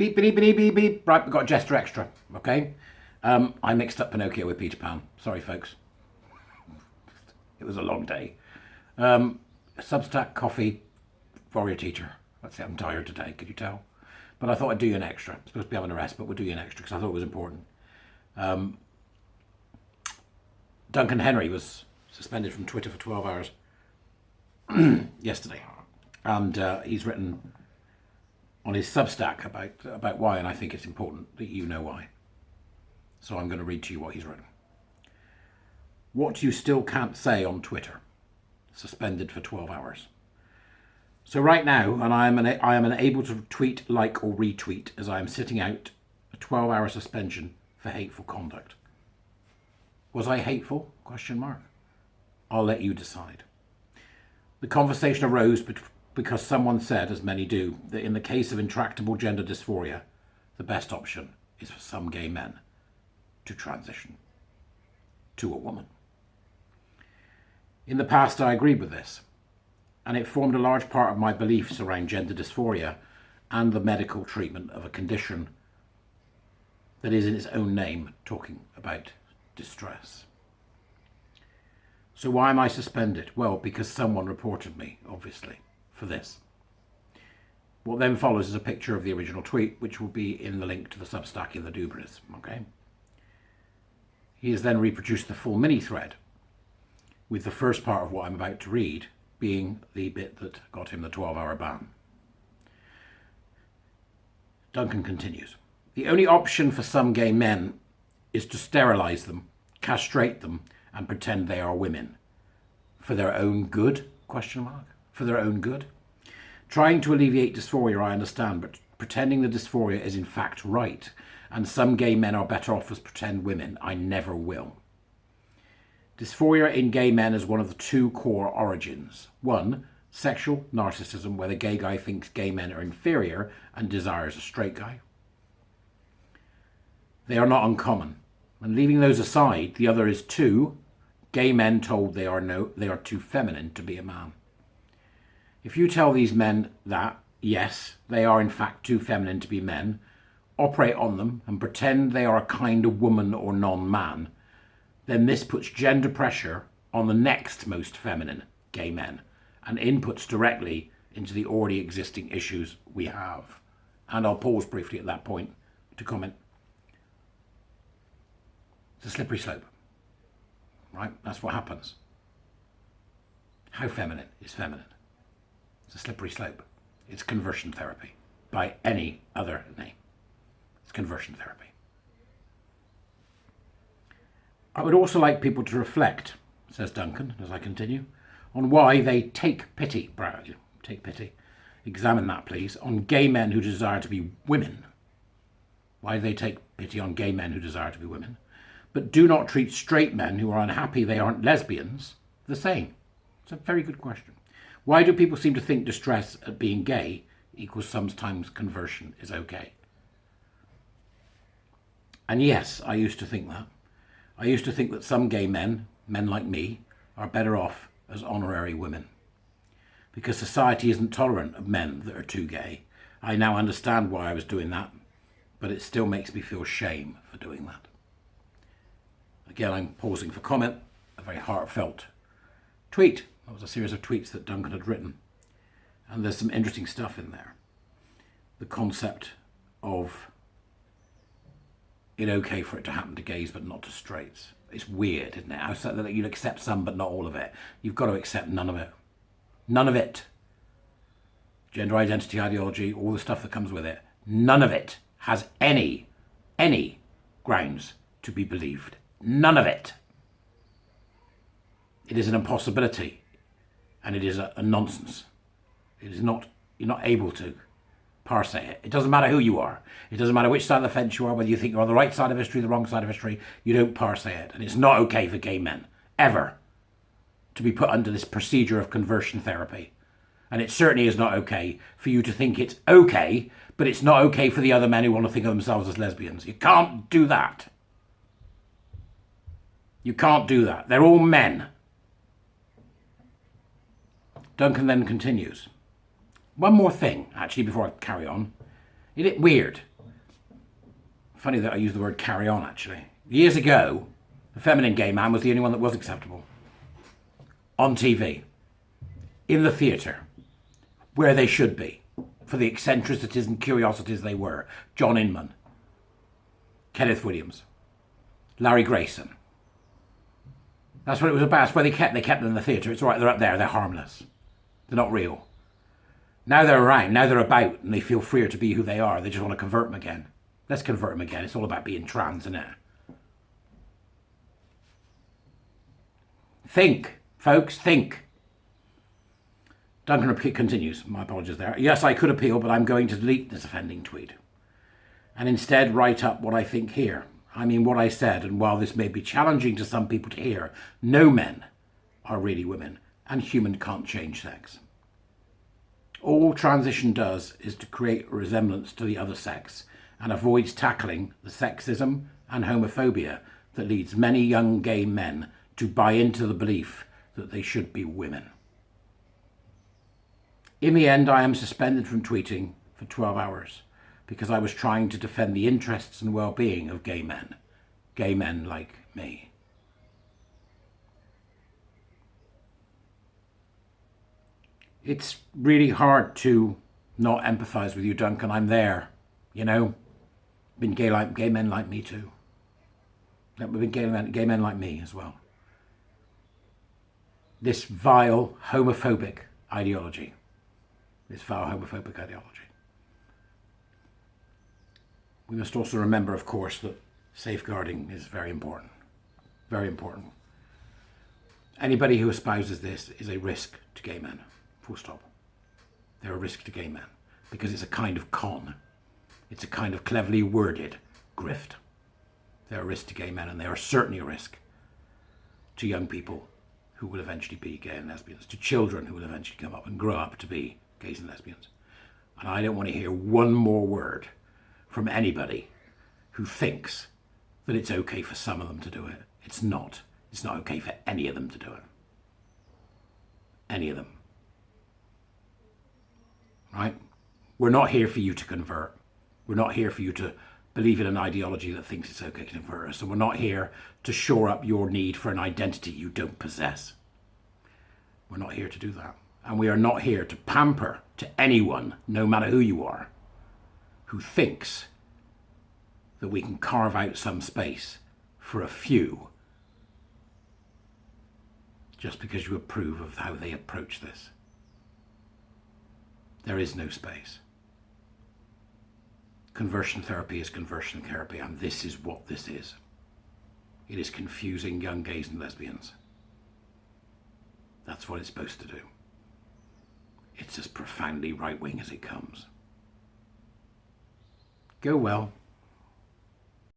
Beep, beep, beep, beep, beep. Right, we've got a Jester extra, okay? I mixed up Pinocchio with Peter Pan. Sorry, folks. It was a long day. Substack, coffee, warrior teacher. That's it, I'm tired today, could you tell? But I thought I'd do you an extra. I'm supposed to be having a rest, but we'll do you an extra because I thought it was important. Duncan Henry was suspended from Twitter for 12 hours yesterday. And he's written on his Substack about why, and I think it's important that you know why. So I'm going to read to you what he's written. What you still can't say on Twitter. Suspended for 12 hours. So right now, and I am unable to tweet, like, or retweet as I am sitting out a 12-hour suspension for hateful conduct. Was I hateful? Question mark. I'll let you decide. The conversation arose because someone said, as many do, that in the case of intractable gender dysphoria, the best option is for some gay men to transition to a woman. In the past, I agreed with this, and it formed a large part of my beliefs around gender dysphoria and the medical treatment of a condition that is in its own name talking about distress. So why am I suspended? Well, because someone reported me, obviously, for this. What then follows is a picture of the original tweet, which will be in the link to the Substack in the Dubras, okay? He has then reproduced the full mini-thread, with the first part of what I'm about to read being the bit that got him the 12-hour ban. Duncan continues. The only option for some gay men is to sterilise them, castrate them, and pretend they are women. For their own good? Question mark. For their own good? Trying to alleviate dysphoria, I understand, but pretending the dysphoria is in fact right, and some gay men are better off as pretend women, I never will. Dysphoria in gay men is one of the two core origins. One, sexual narcissism, where the gay guy thinks gay men are inferior and desires a straight guy. They are not uncommon. And leaving those aside, the other is two, gay men told they are too feminine to be a man. If you tell these men that, yes, they are in fact too feminine to be men, operate on them and pretend they are a kind of woman or non-man, then this puts gender pressure on the next most feminine gay men and inputs directly into the already existing issues we have. And I'll pause briefly at that point to comment. It's a slippery slope, right? That's what happens. How feminine is feminine? It's a slippery slope. It's conversion therapy by any other name. It's conversion therapy. I would also like people to reflect, says Duncan, as I continue, on why they take pity, examine that please, on gay men who desire to be women. Why do they take pity on gay men who desire to be women, but do not treat straight men who are unhappy they aren't lesbians the same? It's a very good question. Why do people seem to think distress at being gay equals sometimes conversion is okay? And yes, I used to think that. I used to think that some gay men like me, are better off as honorary women. Because society isn't tolerant of men that are too gay. I now understand why I was doing that, but it still makes me feel shame for doing that. Again, I'm pausing for comment, a very heartfelt tweet. That was a series of tweets that Duncan had written. And there's some interesting stuff in there. The concept of it's okay for it to happen to gays but not to straights. It's weird, isn't it? How so that you'd accept some but not all of it. You've got to accept none of it. None of it. Gender identity ideology, all the stuff that comes with it. None of it has any grounds to be believed. None of it. It is an impossibility, and it is a nonsense. It is not. You're not able to parse it. It doesn't matter who you are. It doesn't matter which side of the fence you are, whether you think you're on the right side of history, the wrong side of history. You don't parse it, and it's not okay for gay men ever to be put under this procedure of conversion therapy. And it certainly is not okay for you to think it's okay, but it's not okay for the other men who want to think of themselves as lesbians. You can't do that. You can't do that. They're all men. Duncan then continues. One more thing, actually, before I carry on. Isn't it weird? Funny that I use the word carry on, actually. Years ago, the feminine gay man was the only one that was acceptable. On TV. In the theatre. Where they should be. For the eccentricities and curiosities they were. John Inman. Kenneth Williams. Larry Grayson. That's what it was about. That's where they kept them in the theatre. It's all right, they're up there, they're harmless. They're not real. Now they're around, now they're about, and they feel freer to be who they are. They just want to convert them again. Let's convert them again. It's all about being trans, isn't it? Think, folks, think. Duncan continues. My apologies there. Yes, I could appeal, but I'm going to delete this offending tweet. And instead write up what I think here. I mean what I said, and while this may be challenging to some people to hear, no men are really women, and human can't change sex. All transition does is to create a resemblance to the other sex and avoids tackling the sexism and homophobia that leads many young gay men to buy into the belief that they should be women. In the end, I am suspended from tweeting for 12 hours because I was trying to defend the interests and well-being of gay men like me. It's really hard to not empathise with you, Duncan. I'm there, you know. Been gay men like me too. Been gay men like me as well. This vile homophobic ideology. We must also remember, of course, that safeguarding is very important. Very important. Anybody who espouses this is a risk to gay men. Full stop. They're a risk to gay men because it's a kind of con. It's a kind of cleverly worded grift. They're a risk to gay men, and they are certainly a risk to young people who will eventually be gay and lesbians, to children who will eventually come up and grow up to be gays and lesbians. And I don't want to hear one more word from anybody who thinks that it's okay for some of them to do it. It's not. It's not okay for any of them to do it. Any of them. Right? We're not here for you to convert. We're not here for you to believe in an ideology that thinks it's okay to convert us. And we're not here to shore up your need for an identity you don't possess. We're not here to do that. And we are not here to pamper to anyone, no matter who you are, who thinks that we can carve out some space for a few just because you approve of how they approach this. There is no space. Conversion therapy is conversion therapy, and this is what this is. It is confusing young gays and lesbians. That's what it's supposed to do. It's as profoundly right-wing as it comes. Go well.